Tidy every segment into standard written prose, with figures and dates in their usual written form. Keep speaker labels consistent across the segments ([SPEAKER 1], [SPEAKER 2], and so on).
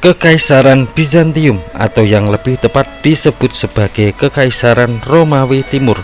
[SPEAKER 1] Kekaisaran Bizantium atau yang lebih tepat disebut sebagai Kekaisaran Romawi Timur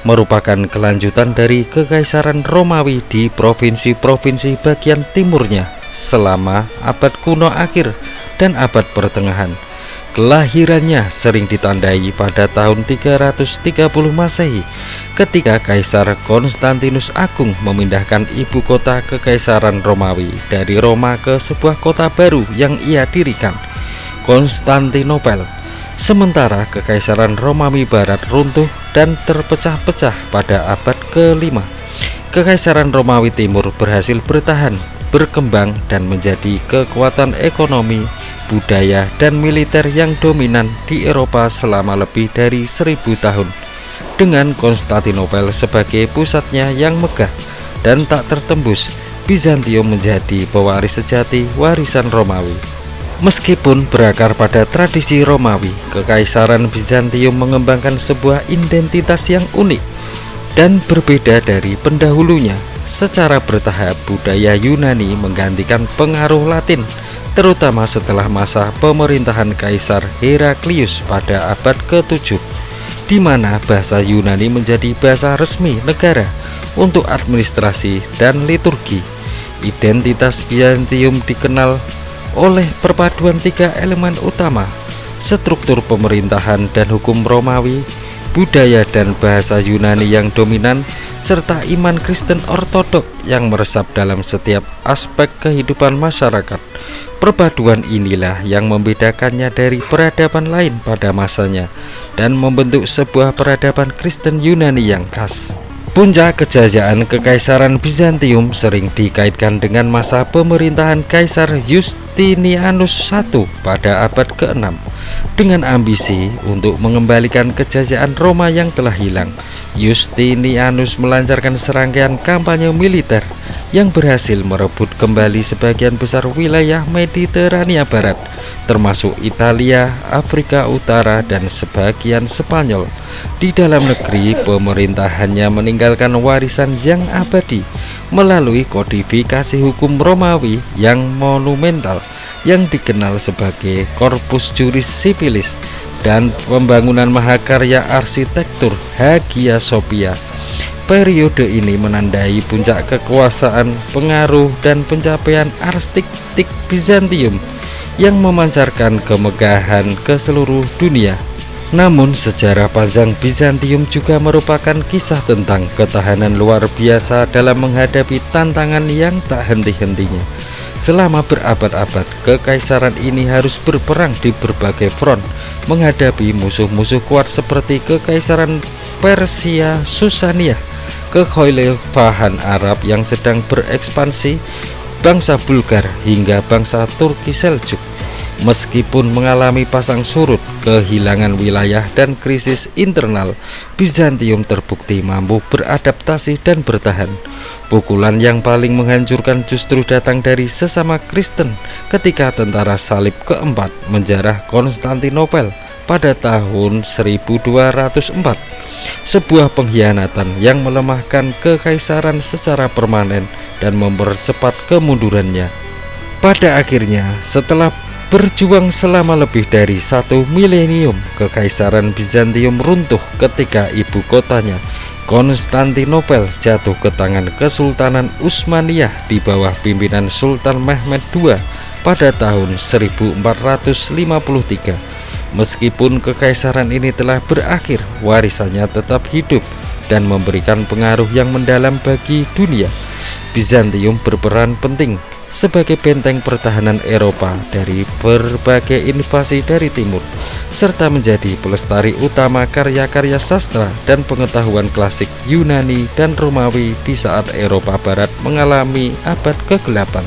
[SPEAKER 1] merupakan kelanjutan dari Kekaisaran Romawi di provinsi-provinsi bagian timurnya selama abad kuno akhir dan abad pertengahan. Kelahirannya sering ditandai pada tahun 330 Masehi ketika Kaisar Konstantinus Agung memindahkan ibu kota Kekaisaran Romawi dari Roma ke sebuah kota baru yang ia dirikan, Konstantinopel. Sementara Kekaisaran Romawi Barat runtuh dan terpecah-pecah pada abad ke-5. Kekaisaran Romawi Timur berhasil bertahan, berkembang dan menjadi kekuatan ekonomi, budaya dan militer yang dominan di Eropa selama lebih dari 1000 tahun, dengan Konstantinopel sebagai pusatnya yang megah dan tak tertembus. Bizantium menjadi pewaris sejati warisan Romawi. Meskipun berakar pada tradisi Romawi, Kekaisaran Bizantium mengembangkan sebuah identitas yang unik dan berbeda dari pendahulunya. Secara bertahap, budaya Yunani menggantikan pengaruh Latin, terutama setelah masa pemerintahan Kaisar Heraklius pada abad ke-7, di mana bahasa Yunani menjadi bahasa resmi negara untuk administrasi dan liturgi. Identitas Bizantium dikenal oleh perpaduan 3 elemen utama: struktur pemerintahan dan hukum Romawi, budaya dan bahasa Yunani yang dominan, serta iman Kristen Ortodok yang meresap dalam setiap aspek kehidupan masyarakat. Perpaduan inilah yang membedakannya dari peradaban lain pada masanya dan membentuk sebuah peradaban Kristen Yunani yang khas. Puncak kejayaan Kekaisaran Bizantium sering dikaitkan dengan masa pemerintahan Kaisar Justinianus I pada abad ke-6. Dengan ambisi untuk mengembalikan kejayaan Roma yang telah hilang, Justinianus melancarkan serangkaian kampanye militer yang berhasil merebut kembali sebagian besar wilayah Mediterania Barat, termasuk Italia, Afrika Utara, dan sebagian Spanyol. Di dalam negeri, pemerintahannya meninggalkan warisan yang abadi melalui kodifikasi hukum Romawi yang monumental yang dikenal sebagai Corpus Juris Civilis dan pembangunan mahakarya arsitektur Hagia Sophia. Periode ini menandai puncak kekuasaan, pengaruh, dan pencapaian arsitektur Bizantium yang memancarkan kemegahan ke seluruh dunia. Namun sejarah panjang Bizantium juga merupakan kisah tentang ketahanan luar biasa dalam menghadapi tantangan yang tak henti-hentinya. Selama berabad-abad, kekaisaran ini harus berperang di berbagai front, menghadapi musuh-musuh kuat seperti Kekaisaran Persia Sasaniyah, Kekhalifahan Arab yang sedang berekspansi, bangsa Bulgar, hingga bangsa Turki Seljuk. Meskipun mengalami pasang surut, kehilangan wilayah, dan krisis internal, Bizantium terbukti mampu beradaptasi dan bertahan. Pukulan yang paling menghancurkan justru datang dari sesama Kristen ketika tentara salib keempat menjarah Konstantinopel pada tahun 1204, sebuah pengkhianatan yang melemahkan kekaisaran secara permanen dan mempercepat kemundurannya. Pada akhirnya, setelah berjuang selama lebih dari 1 milenium, Kekaisaran Bizantium runtuh ketika ibu kotanya, Konstantinopel, jatuh ke tangan Kesultanan Utsmaniyah di bawah pimpinan Sultan Mehmed II pada tahun 1453. Meskipun kekaisaran ini telah berakhir, warisannya tetap hidup dan memberikan pengaruh yang mendalam bagi dunia. Bizantium berperan penting sebagai benteng pertahanan Eropa dari berbagai invasi dari timur, serta menjadi pelestari utama karya-karya sastra dan pengetahuan klasik Yunani dan Romawi di saat Eropa Barat mengalami abad ke-8.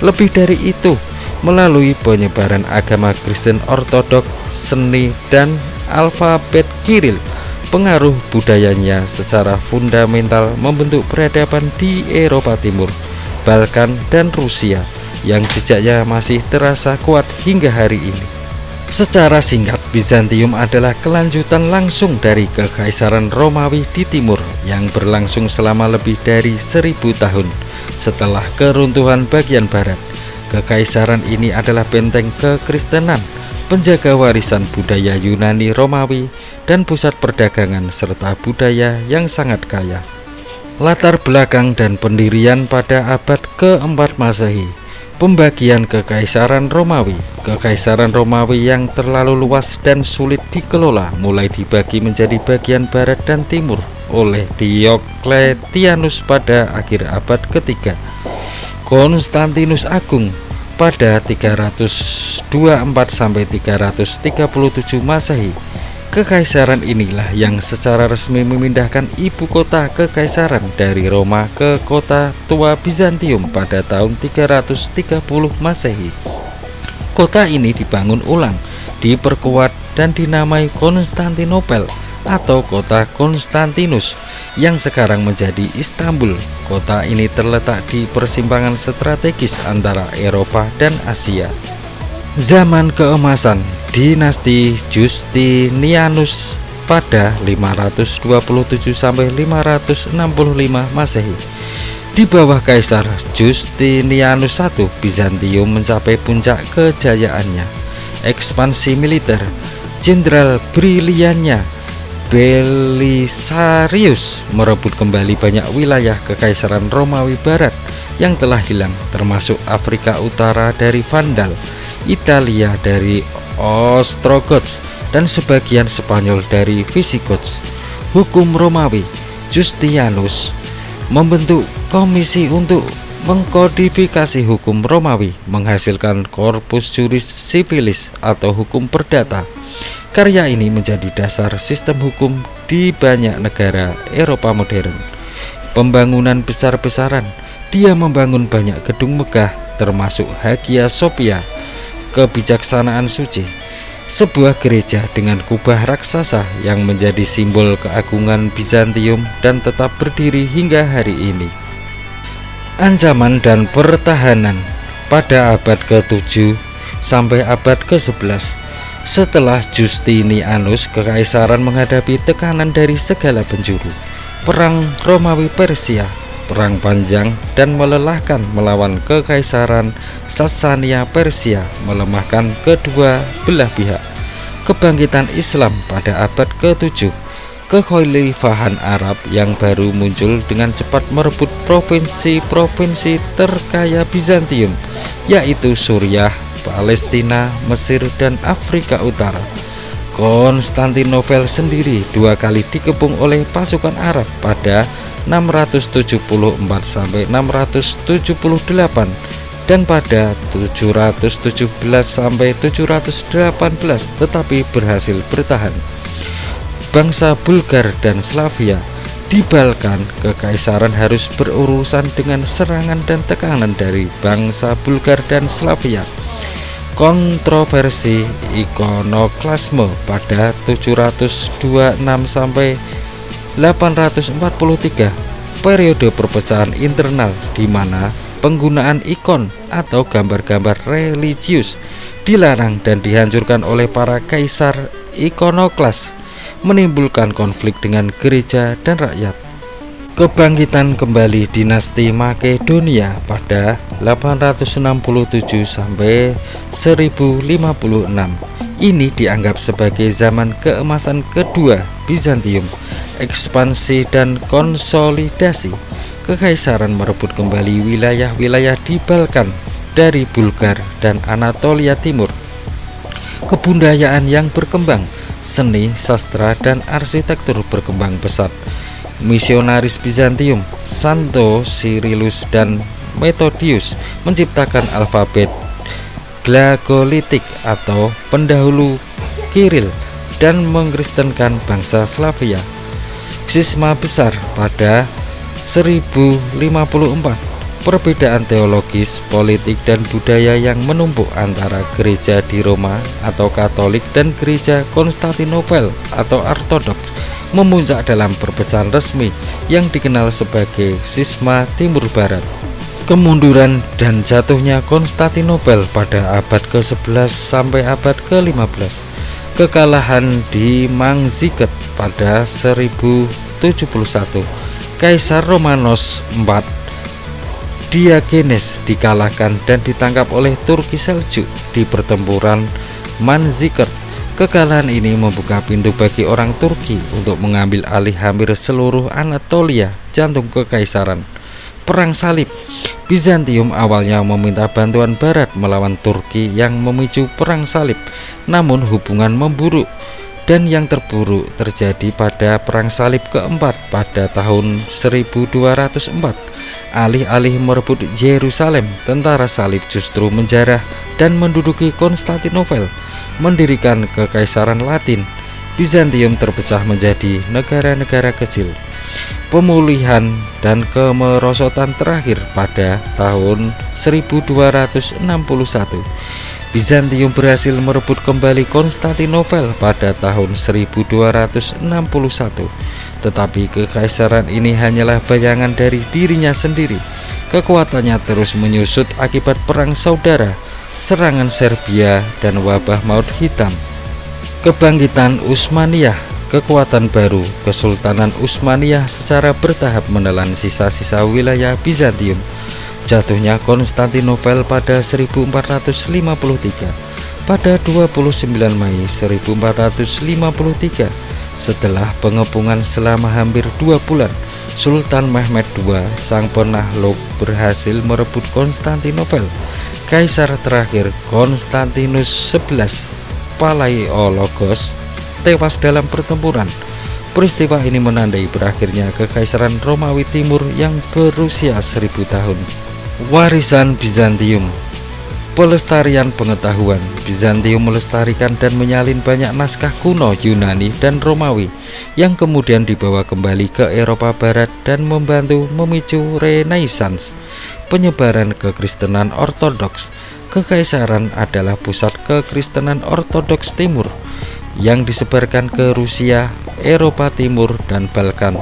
[SPEAKER 1] Lebih dari itu, melalui penyebaran agama Kristen Ortodok, seni, dan alfabet Kiril, pengaruh budayanya secara fundamental membentuk peradaban di Eropa Timur, Balkan, dan Rusia yang jejaknya masih terasa kuat hingga hari ini. Secara singkat, Bizantium adalah kelanjutan langsung dari Kekaisaran Romawi di timur yang berlangsung selama lebih dari 1000 tahun. Setelah keruntuhan bagian barat, Kekaisaran ini adalah benteng kekristenan, penjaga warisan budaya Yunani Romawi, dan pusat perdagangan serta budaya yang sangat kaya. Latar belakang dan pendirian pada abad ke-4 Masehi. Pembagian Kekaisaran Romawi. Kekaisaran Romawi yang terlalu luas dan sulit dikelola mulai dibagi menjadi bagian barat dan timur oleh Diokletianus pada akhir abad ketiga. Konstantinus Agung pada 324 sampai 337 Masehi. Kekaisaran inilah yang secara resmi memindahkan ibu kota kekaisaran dari Roma ke kota tua Bizantium pada tahun 330 Masehi. Kota ini dibangun ulang, diperkuat dan dinamai Konstantinopel atau kota Konstantinus yang sekarang menjadi Istanbul. Kota ini terletak di persimpangan strategis antara Eropa dan Asia. Zaman keemasan Dinasti Justinianus pada 527 sampai 565 Masehi. Di bawah Kaisar Justinianus I, Bizantium mencapai puncak kejayaannya. Ekspansi militer, Jenderal briliannya Belisarius merebut kembali banyak wilayah Kekaisaran Romawi Barat yang telah hilang, termasuk Afrika Utara dari Vandal, Italia dari Ostrogoths, dan sebagian Spanyol dari Visigoths. Hukum Romawi. Justinianus membentuk komisi untuk mengkodifikasi hukum Romawi, menghasilkan Corpus Juris Civilis atau hukum perdata. Karya ini menjadi dasar sistem hukum di banyak negara Eropa modern. Pembangunan besar-besaran. Dia membangun banyak gedung megah, termasuk Hagia Sophia, kebijaksanaan suci, sebuah gereja dengan kubah raksasa yang menjadi simbol keagungan Bizantium dan tetap berdiri hingga hari ini. Ancaman dan pertahanan pada abad ke-7 sampai abad ke-11. Setelah Justinianus, kekaisaran menghadapi tekanan dari segala penjuru. Perang Romawi Persia, perang panjang dan melelahkan melawan kekaisaran Sasania Persia, melemahkan kedua belah pihak. Kebangkitan Islam pada abad ke-7. Kekhalifahan Arab yang baru muncul dengan cepat merebut provinsi-provinsi terkaya Bizantium, yaitu Suriah, Palestina, Mesir, dan Afrika Utara. Konstantinopel sendiri dua kali dikepung oleh pasukan Arab pada 674 sampai 678 dan pada 717 sampai 718, tetapi berhasil bertahan. Bangsa Bulgar dan Slavia di Balkan, kekaisaran harus berurusan dengan serangan dan tekanan dari bangsa Bulgar dan Slavia. Kontroversi ikonoklasme pada 726 sampai 843, periode perpecahan internal di mana penggunaan ikon atau gambar-gambar religius dilarang dan dihancurkan oleh para kaisar ikonoklas, menimbulkan konflik dengan gereja dan rakyat. Kebangkitan kembali dinasti Makedonia pada 867 sampai 1056. Ini dianggap sebagai zaman keemasan kedua Bizantium. Ekspansi dan konsolidasi. Kekaisaran merebut kembali wilayah-wilayah di Balkan dari Bulgar dan Anatolia Timur. Kebudayaan yang berkembang, seni, sastra, dan arsitektur berkembang pesat. Misionaris Bizantium, Santo Cyrillus dan Methodius menciptakan alfabet Glagolitik atau pendahulu Kiril dan mengkristenkan bangsa Slavia. Skisma besar pada 1054. Perbedaan teologis, politik, dan budaya yang menumpuk antara gereja di Roma atau Katolik dan gereja Konstantinopel atau Ortodoks memuncak dalam perpecahan resmi yang dikenal sebagai Schisma Timur Barat. Kemunduran dan jatuhnya Konstantinopel pada abad ke-11 sampai abad ke-15. Kekalahan di Manzikert pada 1071. Kaisar Romanos IV Diogenes dikalahkan dan ditangkap oleh Turki Seljuk di pertempuran Manzikert. Kekalahan ini membuka pintu bagi orang Turki untuk mengambil alih hampir seluruh Anatolia, jantung kekaisaran. Perang Salib. Bizantium awalnya meminta bantuan Barat melawan Turki yang memicu Perang Salib, namun hubungan memburuk, dan yang terburuk terjadi pada Perang Salib keempat pada tahun 1204. Alih-alih merebut Yerusalem, tentara salib justru menjarah dan menduduki Konstantinopel, mendirikan kekaisaran Latin. Bizantium terpecah menjadi negara-negara kecil. Pemulihan dan kemerosotan terakhir pada tahun 1261. Bizantium berhasil merebut kembali Konstantinopel pada tahun 1261. Tetapi kekaisaran ini hanyalah bayangan dari dirinya sendiri. Kekuatannya terus menyusut akibat perang saudara, serangan Serbia, dan wabah maut hitam. Kebangkitan Utsmaniyah. Kekuatan baru Kesultanan Utsmaniyah secara bertahap menelan sisa-sisa wilayah Bizantium. Jatuhnya Konstantinopel pada 1453. Pada 29 Mei 1453, setelah pengepungan selama hampir 2 bulan, Sultan Mehmed II sang penakluk berhasil merebut Konstantinopel. Kaisar terakhir Konstantinus XI Palaiologos tewas dalam pertempuran. Peristiwa ini menandai berakhirnya Kekaisaran Romawi Timur yang berusia 1000 tahun. Warisan Bizantium. Pelestarian pengetahuan. Bizantium melestarikan dan menyalin banyak naskah kuno Yunani dan Romawi yang kemudian dibawa kembali ke Eropa Barat dan membantu memicu Renaissance, penyebaran kekristenan ortodoks. Kekaisaran adalah pusat kekristenan ortodoks timur yang disebarkan ke Rusia, Eropa Timur, dan Balkan.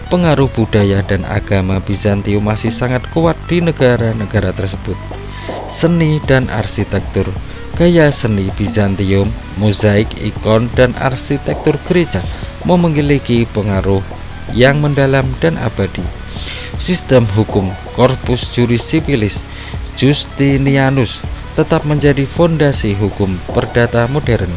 [SPEAKER 1] Pengaruh budaya dan agama Bizantium masih sangat kuat di negara-negara tersebut. Seni dan arsitektur. Gaya seni Bizantium, mozaik, ikon, dan arsitektur gereja memiliki pengaruh yang mendalam dan abadi. Sistem hukum, Corpus Juris Civilis Justinianus tetap menjadi fondasi hukum perdata modern.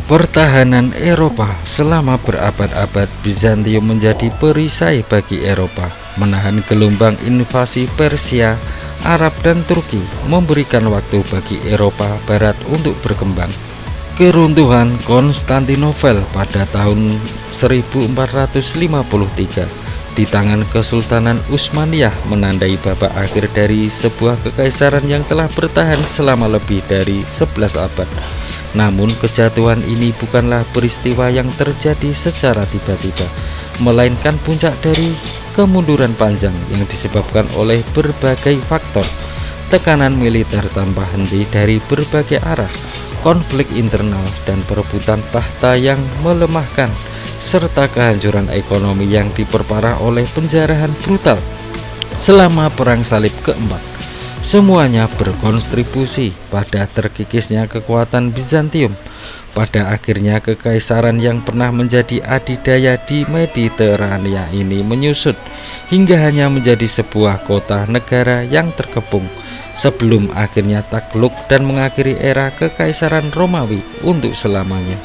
[SPEAKER 1] Pertahanan Eropa. Selama berabad-abad, Bizantium menjadi perisai bagi Eropa, menahan gelombang invasi Persia, Arab, dan Turki, memberikan waktu bagi Eropa Barat untuk berkembang. Keruntuhan Konstantinopel pada tahun 1453 di tangan Kesultanan Utsmaniyah menandai babak akhir dari sebuah kekaisaran yang telah bertahan selama lebih dari 11 abad. Namun kejatuhan ini bukanlah peristiwa yang terjadi secara tiba-tiba, melainkan puncak dari kemunduran panjang yang disebabkan oleh berbagai faktor. Tekanan militer tanpa henti dari berbagai arah, konflik internal dan perebutan tahta yang melemahkan, serta kehancuran ekonomi yang diperparah oleh penjarahan brutal selama Perang Salib keempat. Semuanya berkontribusi pada terkikisnya kekuatan Bizantium. Pada akhirnya kekaisaran yang pernah menjadi adidaya di Mediterania ini menyusut hingga hanya menjadi sebuah kota negara yang terkepung, sebelum akhirnya takluk dan mengakhiri era Kekaisaran Romawi untuk selamanya.